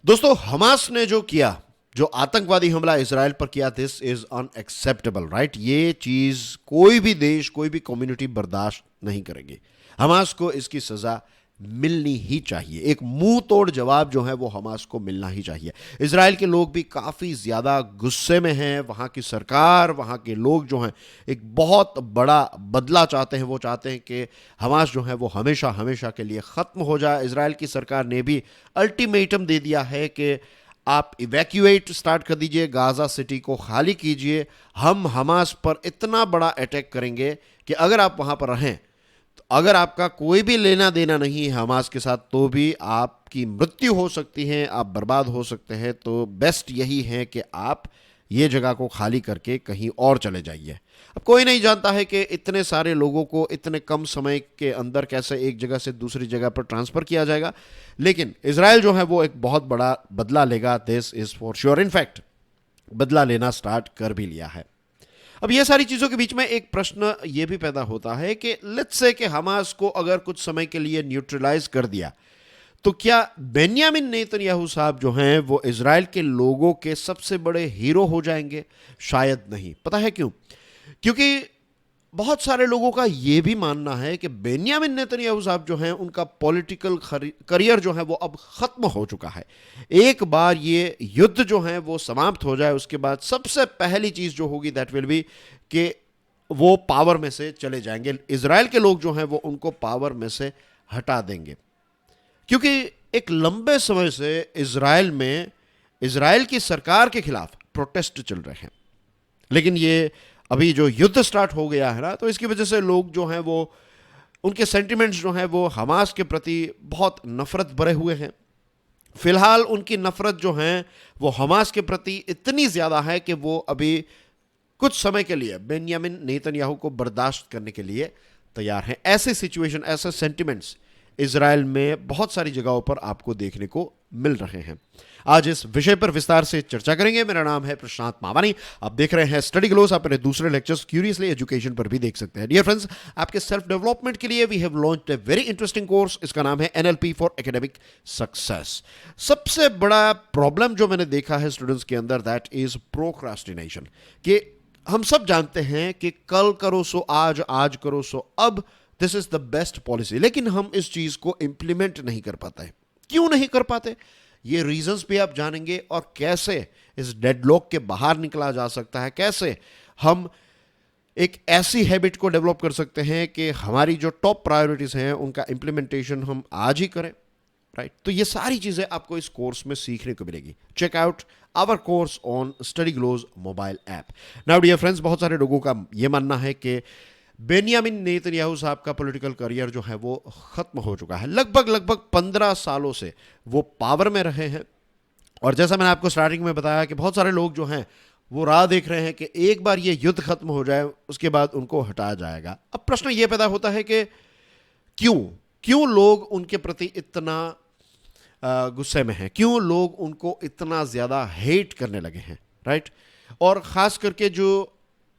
दोस्तों, हमास ने जो किया, जो आतंकवादी हमला इजराइल पर किया, दिस इज अनएक्सेप्टेबल, राइट। ये चीज कोई भी देश, कोई भी कम्युनिटी बर्दाश्त नहीं करेगी। हमास को इसकी सजा मिलनी ही चाहिए। एक मुंह तोड़ जवाब जो है वो हमास को मिलना ही चाहिए। इजराइल के लोग भी काफ़ी ज़्यादा गुस्से में हैं। वहाँ की सरकार, वहाँ के लोग जो हैं एक बहुत बड़ा बदला चाहते हैं। वो चाहते हैं कि हमास जो है वो हमेशा हमेशा के लिए ख़त्म हो जाए। इजराइल की सरकार ने भी अल्टीमेटम दे दिया है कि आप इवैक्यूएट स्टार्ट कर दीजिए, गाज़ा सिटी को खाली कीजिए। हम हमास पर इतना बड़ा अटैक करेंगे कि अगर आप वहाँ पर रहें, अगर आपका कोई भी लेना देना नहीं है हमास के साथ, तो भी आपकी मृत्यु हो सकती है, आप बर्बाद हो सकते हैं। तो बेस्ट यही है कि आप ये जगह को खाली करके कहीं और चले जाइए। अब कोई नहीं जानता है कि इतने सारे लोगों को इतने कम समय के अंदर कैसे एक जगह से दूसरी जगह पर ट्रांसफ़र किया जाएगा, लेकिन इजराइल जो है वो एक बहुत बड़ा बदला लेगा। This is for sure. In fact बदला लेना स्टार्ट कर भी लिया है। अब ये सारी चीज़ों के बीच में एक प्रश्न ये भी पैदा होता है कि लेट्स से कि हमास को अगर कुछ समय के लिए न्यूट्रलाइज कर दिया, तो क्या बेन्यामिन नेतन्याहू साहब जो हैं वो इजराइल के लोगों के सबसे बड़े हीरो हो जाएंगे? शायद नहीं। पता है क्यों? क्योंकि बहुत सारे लोगों का यह भी मानना है कि बेन्यामिन नेतन्याहू साहब जो हैं उनका पॉलिटिकल करियर जो है वो अब खत्म हो चुका है। एक बार ये युद्ध जो है वो समाप्त हो जाए, उसके बाद सबसे पहली चीज जो होगी दैट विल बी कि वो पावर में से चले जाएंगे। इजराइल के लोग जो हैं वो उनको पावर में से हटा देंगे, क्योंकि एक लंबे समय से इजराइल में इजराइल की सरकार के खिलाफ प्रोटेस्ट चल रहे हैं। लेकिन ये अभी जो युद्ध स्टार्ट हो गया है ना, तो इसकी वजह से लोग जो हैं वो, उनके सेंटिमेंट्स जो हैं वो हमास के प्रति बहुत नफरत भरे हुए हैं। फिलहाल उनकी नफरत जो है वो हमास के प्रति इतनी ज़्यादा है कि वो अभी कुछ समय के लिए बेन्यामिन नेतन्याहू को बर्दाश्त करने के लिए तैयार हैं। ऐसे सिचुएशन, ऐसे सेंटिमेंट्स इजराइल में बहुत सारी जगहों पर आपको देखने को मिल रहे हैं। आज इस विषय पर विस्तार से चर्चा करेंगे। मेरा नाम है प्रशांत मावानी, आप देख रहे हैं स्टडी ग्लोस। आप मेरे दूसरे लेक्चर्स क्यूरियसली एजुकेशन पर भी देख सकते हैं। डियर फ्रेंड्स, आपके सेल्फ डेवलपमेंट के लिए we have launched a very interesting course. इसका नाम है NLP फॉर एकेडमिक सक्सेस। सबसे बड़ा प्रॉब्लम जो मैंने देखा है स्टूडेंट्स के अंदर, दैट इज प्रोक्रास्टिनेशन। कि हम सब जानते हैं कि कल करो सो आज, आज करो सो अब, this is the best policy, लेकिन हम इस चीज को इंप्लीमेंट नहीं कर पाते हैं। क्यों नहीं कर पाते? ये रीजंस भी आप जानेंगे, और कैसे इस डेडलॉक के बाहर निकला जा सकता है, कैसे हम एक ऐसी हैबिट को डेवलप कर सकते हैं कि हमारी जो टॉप प्रायोरिटीज हैं उनका इंप्लीमेंटेशन हम आज ही करें, राइट। तो ये सारी चीजें आपको इस कोर्स में सीखने को मिलेगी। Check out our course on Study Glows mobile app. Now dear friends, बहुत सारे लोगों का यह मानना है कि बेन्यामिन नेतन्याहू साहब का पॉलिटिकल करियर जो है वो खत्म हो चुका है। लगभग 15 सालों से वो पावर में रहे हैं, और जैसा मैंने आपको स्टार्टिंग में बताया कि बहुत सारे लोग जो हैं वो राह देख रहे हैं कि एक बार ये युद्ध खत्म हो जाए, उसके बाद उनको हटाया जाएगा। अब प्रश्न ये पैदा होता है कि क्यों लोग उनके प्रति इतना गुस्से में हैं, क्यों लोग उनको इतना ज़्यादा हेट करने लगे हैं, राइट। और ख़ास करके जो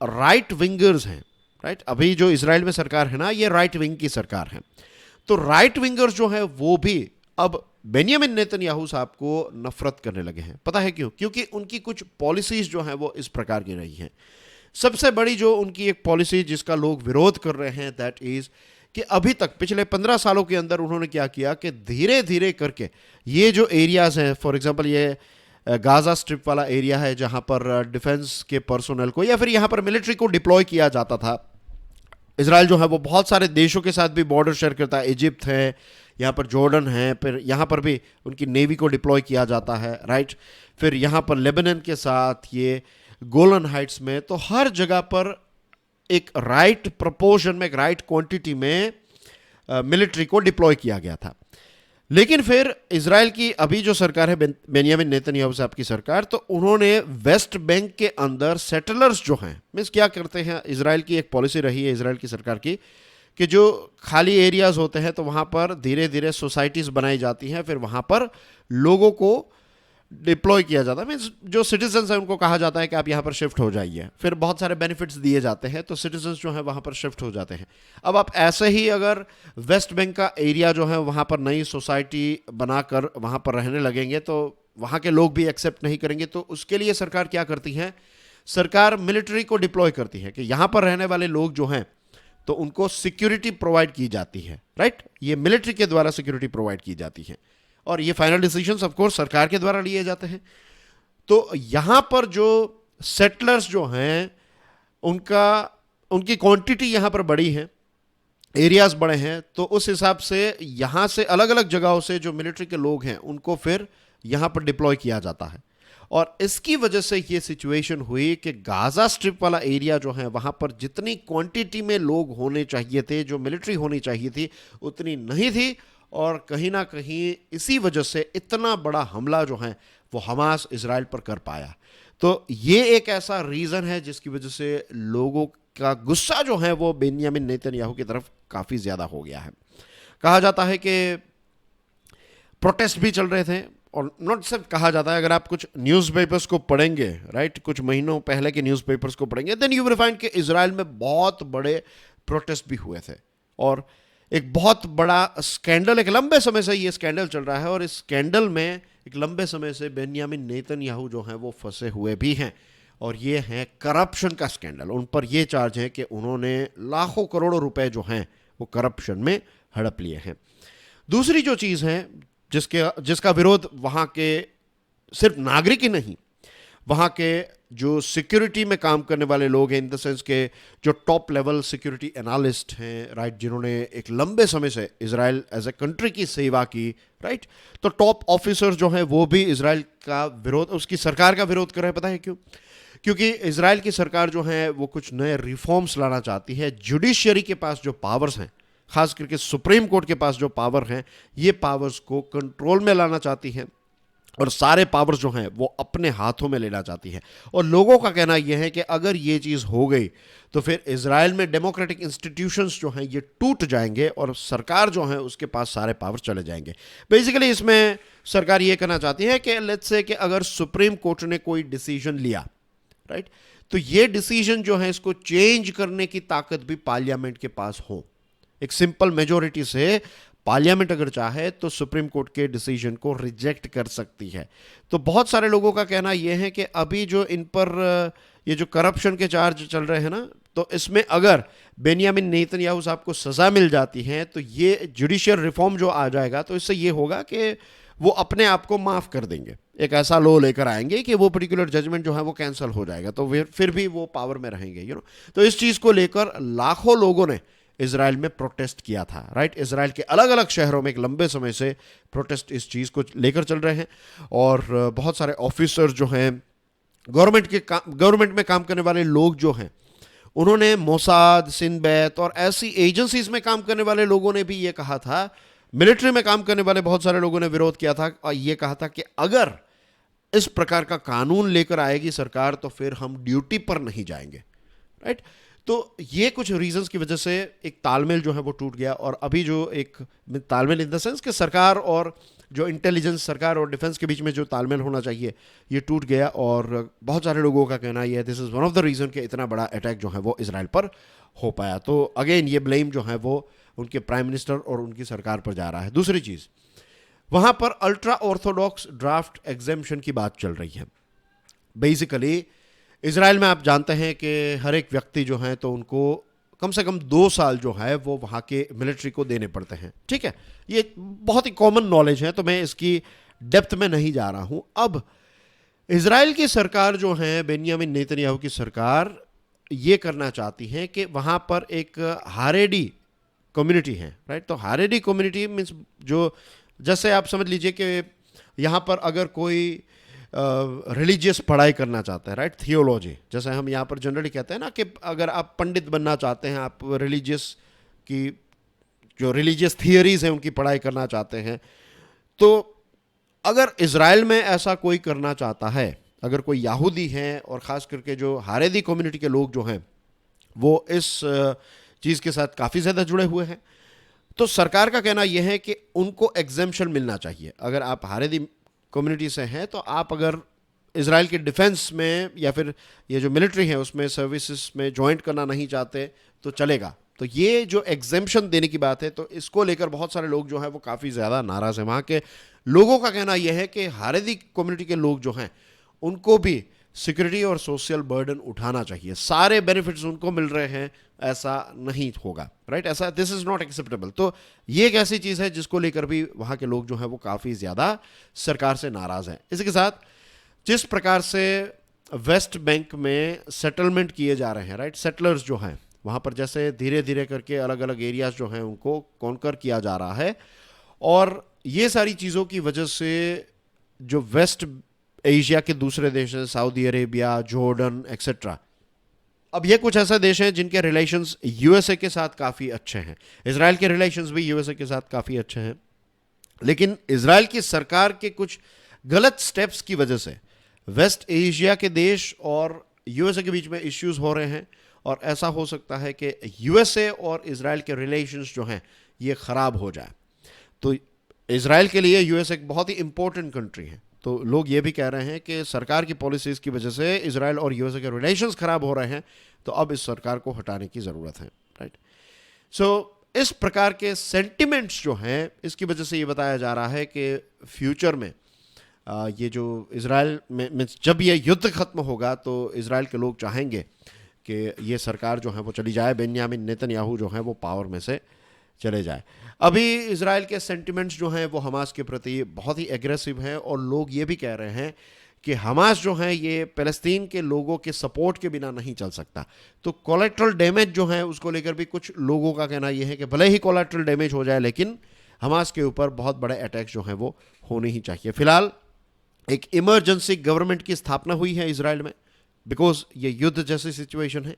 राइट विंगर्स हैं, राइट, अभी जो इजराइल में सरकार है ना, ये राइट विंग की सरकार है। तो राइट विंगर्स जो है वो भी अब बेन्यामिन नेतन्याहू साहब को नफरत करने लगे हैं। पता है क्यों? क्योंकि उनकी कुछ पॉलिसीज जो हैं वो इस प्रकार की रही हैं। सबसे बड़ी जो उनकी एक पॉलिसी जिसका लोग विरोध कर रहे हैं, दैट इज कि अभी तक पिछले 15 सालों के अंदर उन्होंने क्या किया कि धीरे धीरे करके ये जो एरियाज हैं, फॉर एग्जांपल ये गाजा स्ट्रिप वाला एरिया है जहां पर डिफेंस के पर्सोनल को या फिर यहां पर मिलिट्री को डिप्लॉय किया जाता था। इजराइल जो है वो बहुत सारे देशों के साथ भी बॉर्डर शेयर करता है। इजिप्ट है, यहाँ पर जॉर्डन है, फिर यहाँ पर भी उनकी नेवी को डिप्लॉय किया जाता है, राइट। फिर यहाँ पर लेबनान के साथ, ये गोलन हाइट्स में, तो हर जगह पर एक राइट प्रपोर्शन में, एक राइट क्वांटिटी में मिलिट्री को डिप्लॉय किया गया था। लेकिन फिर इजराइल की अभी जो सरकार है, बेन्यामिन नेतन्याहू साहब की सरकार, तो उन्होंने वेस्ट बैंक के अंदर सेटलर्स जो हैं, मीन्स क्या करते हैं, इजराइल की एक पॉलिसी रही है इजराइल की सरकार की कि जो खाली एरियाज होते हैं तो वहाँ पर धीरे धीरे सोसाइटीज़ बनाई जाती हैं, फिर वहाँ पर लोगों को डिप्लॉय किया जाता है। मीन्स जो सिटीजन्स हैं उनको कहा जाता है कि आप यहाँ पर शिफ्ट हो जाइए, फिर बहुत सारे बेनिफिट्स दिए जाते हैं, तो सिटीजन्स जो हैं वहाँ पर शिफ्ट हो जाते हैं। अब आप ऐसे ही अगर वेस्ट बैंक का एरिया जो है वहाँ पर नई सोसाइटी बनाकर वहाँ पर रहने लगेंगे, तो वहाँ के लोग भी एक्सेप्ट नहीं करेंगे। तो उसके लिए सरकार क्या करती है, सरकार मिलिट्री को डिप्लॉय करती है कि यहाँ पर रहने वाले लोग जो हैं तो उनको सिक्योरिटी प्रोवाइड की जाती है, राइट। ये मिलिट्री के द्वारा सिक्योरिटी प्रोवाइड की जाती है और ये फाइनल डिसीजंस ऑफ कोर्स सरकार के द्वारा लिए जाते हैं। तो यहाँ पर जो सेटलर्स जो हैं उनकी क्वांटिटी यहाँ पर बड़ी है, एरियाज बड़े हैं, तो उस हिसाब से यहाँ से अलग अलग जगहों से जो मिलिट्री के लोग हैं उनको फिर यहाँ पर डिप्लॉय किया जाता है। और इसकी वजह से ये सिचुएशन हुई कि गाजा स्ट्रिप वाला एरिया जो है वहाँ पर जितनी क्वांटिटी में लोग होने चाहिए थे, जो मिलिट्री होनी चाहिए थी, उतनी नहीं थी। और कहीं ना कहीं इसी वजह से इतना बड़ा हमला जो है वो हमास इजराइल पर कर पाया। तो ये एक ऐसा रीज़न है जिसकी वजह से लोगों का गुस्सा जो है वो बेन्यामिन नेतन्याहू की तरफ काफ़ी ज़्यादा हो गया है। कहा जाता है कि प्रोटेस्ट भी चल रहे थे, और नॉट सिर्फ कहा जाता है, अगर आप कुछ न्यूज़पेपर्स को पढ़ेंगे, राइट, कुछ महीनों पहले के न्यूज़पेपर्स को पढ़ेंगे, देन यू विल फाइंड कि इजराइल में बहुत बड़े प्रोटेस्ट भी हुए थे। और एक बहुत बड़ा स्कैंडल, एक लंबे समय से ये स्कैंडल चल रहा है, और इस स्कैंडल में एक लंबे समय से बेन्यामिन नेतन्याहू जो हैं वो फंसे हुए भी हैं। और ये है करप्शन का स्कैंडल। उन पर यह चार्ज है कि उन्होंने लाखों करोड़ों रुपए जो हैं वो करप्शन में हड़प लिए हैं। दूसरी जो चीज़ है जिसका विरोध वहाँ के सिर्फ नागरिक ही नहीं, वहाँ के जो सिक्योरिटी में काम करने वाले लोग हैं, इन द सेंस के जो टॉप लेवल सिक्योरिटी एनालिस्ट हैं, राइट, जिन्होंने एक लंबे समय से इजराइल एज ए कंट्री की सेवा की, राइट, तो टॉप ऑफिसर्स जो हैं वो भी इजराइल का विरोध, उसकी सरकार का विरोध कर रहे हैं। पता है क्यों? क्योंकि इजराइल की सरकार जो है वो कुछ नए रिफॉर्म्स लाना चाहती है। जुडिशियरी के पास जो पावर्स हैं, खास करके सुप्रीम कोर्ट के पास जो पावर हैं, ये पावर्स को कंट्रोल में लाना चाहती है और सारे पावर्स जो हैं वो अपने हाथों में लेना चाहती है। और लोगों का कहना यह है कि अगर ये चीज़ हो गई तो फिर इजराइल में डेमोक्रेटिक इंस्टीट्यूशंस जो हैं ये टूट जाएंगे और सरकार जो है उसके पास सारे पावर्स चले जाएंगे। बेसिकली इसमें सरकार ये कहना चाहती है कि लेट्स से कि अगर सुप्रीम कोर्ट ने कोई डिसीजन लिया, राइट, तो ये डिसीजन जो है इसको चेंज करने की ताकत भी पार्लियामेंट के पास हो। एक सिंपल मेजोरिटी से पार्लियामेंट अगर चाहे तो सुप्रीम कोर्ट के डिसीजन को रिजेक्ट कर सकती है। तो बहुत सारे लोगों का कहना यह है कि अभी जो इन पर ये जो करप्शन के चार्ज चल रहे हैं ना, तो इसमें अगर बेन्यामिन नेतन्याहू साहब को सज़ा मिल जाती है तो ये जुडिशियल रिफॉर्म जो आ जाएगा, तो इससे ये होगा कि वो अपने आप को माफ़ कर देंगे, एक ऐसा लॉ लेकर आएंगे कि वो पर्टिकुलर जजमेंट जो है वो कैंसिल हो जाएगा, तो फिर भी वो पावर में रहेंगे, यू नो। तो इस चीज़ को लेकर लाखों लोगों ने इजराइल में प्रोटेस्ट किया था, राइट। इजराइल के अलग अलग शहरों में एक लंबे समय से प्रोटेस्ट इस चीज़ को लेकर चल रहे हैं। और बहुत सारे ऑफिसर जो हैं, गवर्नमेंट में काम करने वाले लोग जो हैं, उन्होंने मोसाद, सिनबैत और ऐसी एजेंसीज में काम करने वाले लोगों ने भी ये कहा था, मिलिट्री में काम करने वाले बहुत सारे लोगों ने विरोध किया था और ये कहा था कि अगर इस प्रकार का कानून लेकर आएगी सरकार तो फिर हम ड्यूटी पर नहीं जाएंगे, राइट। तो ये कुछ रीजंस की वजह से एक तालमेल जो है वो टूट गया। और अभी जो एक तालमेल इन द सेंस कि सरकार और जो इंटेलिजेंस, सरकार और डिफेंस के बीच में जो तालमेल होना चाहिए, ये टूट गया। और बहुत सारे लोगों का कहना ये है this is one of the reason कि इतना बड़ा अटैक जो है वो इजराइल पर हो पाया। तो अगेन ये ब्लेम जो है वो उनके प्राइम मिनिस्टर और उनकी सरकार पर जा रहा है। दूसरी चीज़, वहाँ पर अल्ट्रा ऑर्थोडॉक्स ड्राफ्ट एग्जेम्पशन की बात चल रही है। बेसिकली इजराइल में आप जानते हैं कि हर एक व्यक्ति जो है तो उनको कम से कम 2 साल जो है वो वहाँ के मिलिट्री को देने पड़ते हैं, ठीक है। ये बहुत ही कॉमन नॉलेज है, तो मैं इसकी डेप्थ में नहीं जा रहा हूँ। अब इजराइल की सरकार जो है, बेन्यामिन नेतन्याहू की सरकार, ये करना चाहती है कि वहाँ पर एक हारेडी कम्युनिटी है, राइट। तो हारेडी कम्युनिटी मीन्स जो, जैसे आप समझ लीजिए कि यहाँ पर अगर कोई रिलीजियस पढ़ाई करना चाहता है, राइट, थियोलॉजी, जैसे हम यहाँ पर जनरली कहते हैं ना कि अगर आप पंडित बनना चाहते हैं, आप रिलीजियस की जो रिलीजियस थियरीज हैं उनकी पढ़ाई करना चाहते हैं, तो अगर इजराइल में ऐसा कोई करना चाहता है, अगर कोई यहूदी है और ख़ास करके जो हारेदी कम्युनिटी के लोग जो हैं वो इस चीज़ के साथ काफ़ी ज़्यादा जुड़े हुए हैं, तो सरकार का कहना यह है कि उनको एग्जेम्पशन मिलना चाहिए। अगर आप हारेदी कम्युनिटी से हैं तो आप अगर इजराइल के डिफेंस में या फिर ये जो मिलिट्री है उसमें सर्विसेज में ज्वाइन करना नहीं चाहते तो चलेगा, तो ये जो एग्जेम्पशन देने की बात है, तो इसको लेकर बहुत सारे लोग जो हैं वो काफ़ी ज़्यादा नाराज़ हैं। वहाँ के लोगों का कहना यह है कि हारेदी कम्युनिटी के लोग जो हैं उनको भी सिक्योरिटी और सोशल बर्डन उठाना चाहिए, सारे बेनिफिट्स उनको मिल रहे हैं, ऐसा नहीं होगा, राइट? ऐसा दिस इज़ नॉट एक्सेप्टेबल। तो ये एक ऐसी चीज़ है जिसको लेकर भी वहाँ के लोग जो हैं वो काफ़ी ज़्यादा सरकार से नाराज़ हैं। इसी के साथ जिस प्रकार से वेस्ट बैंक में सेटलमेंट किए जा रहे हैं, राइट, सेटलर्स जो हैं वहाँ पर जैसे धीरे धीरे करके अलग अलग एरियाज जो हैं उनको कॉन्कर किया जा रहा है, और ये सारी चीज़ों की वजह से जो वेस्ट एशिया के दूसरे देश हैं, सऊदी अरेबिया, जॉर्डन एक्सेट्रा, अब ये कुछ ऐसे देश हैं जिनके रिलेशंस यूएसए के साथ काफ़ी अच्छे हैं। इजराइल के रिलेशंस भी यूएसए के साथ काफ़ी अच्छे हैं, लेकिन इजराइल की सरकार के कुछ गलत स्टेप्स की वजह से वेस्ट एशिया के देश और यूएसए के बीच में इश्यूज हो रहे हैं, और ऐसा हो सकता है कि यूएसए और इजराइल के रिलेशंस जो हैं ये ख़राब हो जाए। तो इजराइल के लिए यूएस एक बहुत ही इंपॉर्टेंट कंट्री है, तो लोग ये भी कह रहे हैं कि सरकार की पॉलिसीज की वजह से इजराइल और यूएसए के रिलेशंस खराब हो रहे हैं, तो अब इस सरकार को हटाने की ज़रूरत है, राइट? सो इस प्रकार के सेंटिमेंट्स जो हैं इसकी वजह से ये बताया जा रहा है कि फ्यूचर में ये जो इजराइल में जब ये युद्ध खत्म होगा तो इजराइल के लोग चाहेंगे कि ये सरकार जो है वो चली जाए, बेंयामिन नेतन्याहू जो है वो पावर में से चले जाए। अभी इजराइल के सेंटिमेंट्स जो हैं वो हमास के प्रति बहुत ही एग्रेसिव हैं, और लोग ये भी कह रहे हैं कि हमास जो है ये फ़लस्तीन के लोगों के सपोर्ट के बिना नहीं चल सकता। तो कोलैटरल डैमेज जो है उसको लेकर भी कुछ लोगों का कहना ये है कि भले ही कोलैटरल डैमेज हो जाए, लेकिन हमास के ऊपर बहुत बड़े अटैक्स जो हैं वो होने ही चाहिए। फिलहाल एक इमरजेंसी गवर्नमेंट की स्थापना हुई है इजराइल में, बिकॉज ये युद्ध जैसी सिचुएशन है,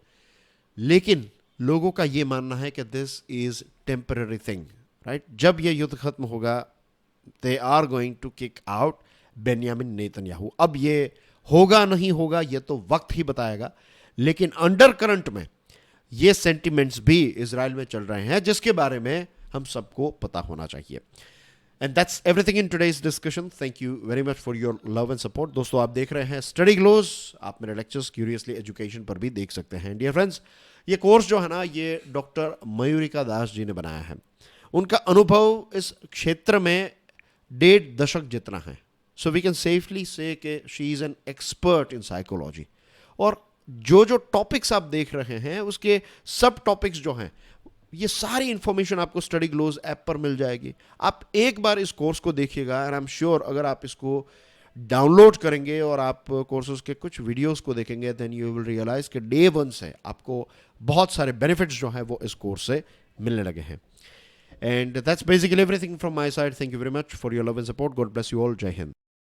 लेकिन लोगों का ये मानना है कि this is temporary thing, right? जब ये युद्ध खत्म होगा they are going to kick out Benjamin Netanyahu. अब ये होगा नहीं होगा ये तो वक्त ही बताएगा, लेकिन अंडर करंट में ये सेंटिमेंट्स भी इजराइल में चल रहे हैं जिसके बारे में हम सबको पता होना चाहिए। And that's everything in today's discussion. Thank you very much for your love and support. दोस्तों, आप देख रहे हैं स्टडी ग्लोज। आप मेरे लेक्चर्स क्यूरियसली एजुकेशन पर भी देख सकते हैं। डियर फ्रेंड्स, ये कोर्स जो है ना ये डॉक्टर मयूरिका दास जी ने बनाया है। उनका अनुभव इस क्षेत्र में 1.5 दशक जितना है। सो वी कैन सेफली से कि she is an expert in psychology, और जो जो टॉपिक्स आप देख रहे हैं उसके सब टॉपिक्स जो हैं ये सारी इंफॉर्मेशन आपको स्टडी ग्लोज ऐप पर मिल जाएगी। आप एक बार इस कोर्स को देखिएगा, एंड आई एम श्योर अगर आप इसको डाउनलोड करेंगे और आप कोर्सेज के कुछ वीडियोस को देखेंगे, देन यू विल रियलाइज कि डे वन से आपको बहुत सारे बेनिफिट्स जो हैं वो इस कोर्स से मिलने लगे हैं। And that's basically everything from my side. Thank you very much for your love and support. God bless you all. जय हिंद।